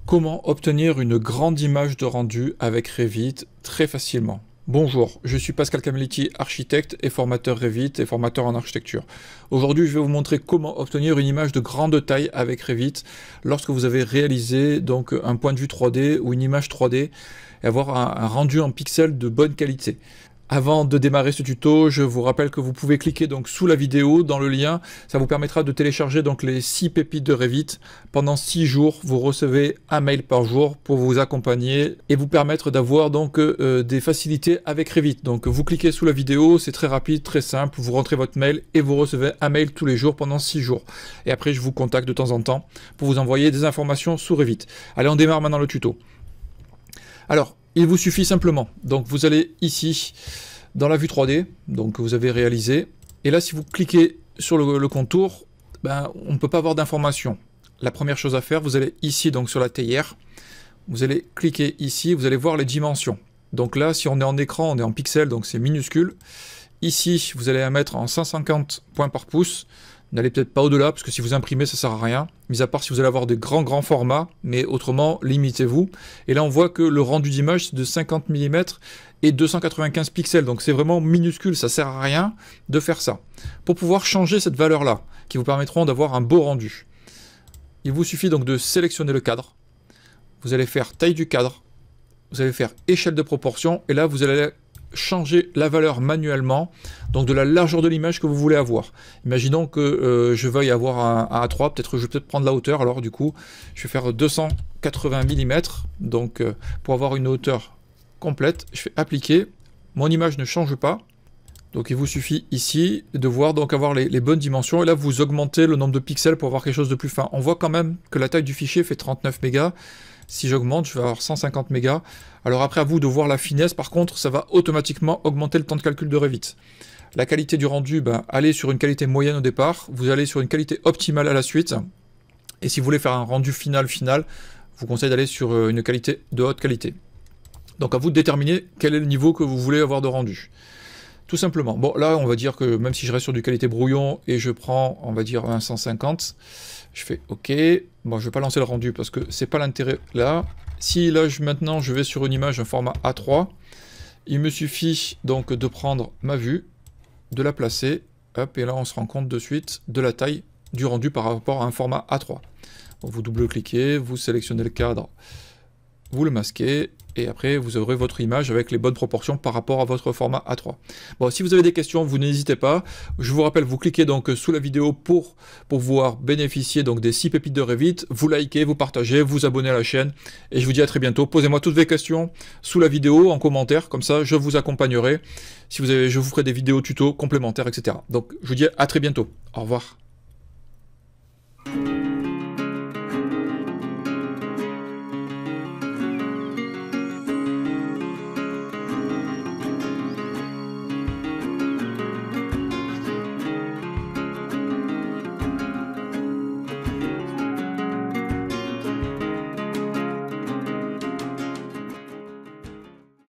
Comment obtenir une grande image de rendu avec Revit très facilement? Bonjour, je suis Pascal Camelliti, architecte et formateur Revit et formateur en architecture. Aujourd'hui, je vais vous montrer comment obtenir une image de grande taille avec Revit lorsque vous avez réalisé donc un point de vue 3D ou une image 3D et avoir un rendu en pixels de bonne qualité. Avant de démarrer ce tuto, je vous rappelle que vous pouvez cliquer donc sous la vidéo dans le lien. Ça vous permettra de télécharger donc les 6 pépites de Revit. Pendant 6 jours, vous recevez un mail par jour pour vous accompagner et vous permettre d'avoir donc des facilités avec Revit. Donc vous cliquez sous la vidéo, c'est très rapide, très simple. Vous rentrez votre mail et vous recevez un mail tous les jours pendant 6 jours. Et après, je vous contacte de temps en temps pour vous envoyer des informations sous Revit. Allez, on démarre maintenant le tuto. Alors, il vous suffit simplement, donc vous allez ici dans la vue 3D, donc vous avez réalisé, et là si vous cliquez sur le contour, on ne peut pas avoir d'informations. La première chose à faire, vous allez ici donc sur la théière, vous allez cliquer ici, vous allez voir les dimensions. Donc là, si on est en écran, on est en pixels, donc c'est minuscule. Ici, vous allez la mettre en 150 points par pouce. N'allez peut-être pas au-delà, parce que si vous imprimez, ça sert à rien. Mis à part si vous allez avoir des grands formats, mais autrement, limitez-vous. Et là, on voit que le rendu d'image, c'est de 50 mm et 295 pixels. Donc c'est vraiment minuscule, ça sert à rien de faire ça. Pour pouvoir changer cette valeur-là, qui vous permettront d'avoir un beau rendu, il vous suffit donc de sélectionner le cadre. Vous allez faire taille du cadre. Vous allez faire échelle de proportion. Et là, vous allez changer la valeur manuellement, donc de la largeur de l'image que vous voulez avoir. Imaginons que je veuille avoir un A3, je vais peut-être prendre la hauteur, alors du coup, je vais faire 280 mm, donc pour avoir une hauteur complète, je fais appliquer, mon image ne change pas, donc il vous suffit ici de voir, donc avoir les bonnes dimensions, et là vous augmentez le nombre de pixels pour avoir quelque chose de plus fin. On voit quand même que la taille du fichier fait 39 mégas. Si j'augmente, je vais avoir 150 mégas. Alors après, à vous de voir la finesse. Par contre, ça va automatiquement augmenter le temps de calcul de Revit. La qualité du rendu, allez sur une qualité moyenne au départ. Vous allez sur une qualité optimale à la suite. Et si vous voulez faire un rendu final, je vous conseille d'aller sur une qualité de haute qualité. Donc à vous de déterminer quel est le niveau que vous voulez avoir de rendu. Tout simplement. Bon, là, on va dire que même si je reste sur du qualité brouillon et je prends, on va dire, un 150, je fais OK. Bon, je ne vais pas lancer le rendu parce que c'est pas l'intérêt là. Si là, maintenant, je vais sur une image, un format A3, il me suffit donc de prendre ma vue, de la placer, hop, et là, on se rend compte de suite de la taille du rendu par rapport à un format A3. Donc, vous double-cliquez, vous sélectionnez le cadre, vous le masquez, et après vous aurez votre image avec les bonnes proportions par rapport à votre format A3. Bon, si vous avez des questions, vous n'hésitez pas. Je vous rappelle, vous cliquez donc sous la vidéo pour pouvoir bénéficier donc des 6 pépites de Revit. Vous likez, vous partagez, vous abonnez à la chaîne. Et je vous dis à très bientôt. Posez-moi toutes vos questions sous la vidéo, en commentaire. Comme ça, je vous accompagnerai. Si vous avez, je vous ferai des vidéos tutos complémentaires, etc. Donc, je vous dis à très bientôt. Au revoir.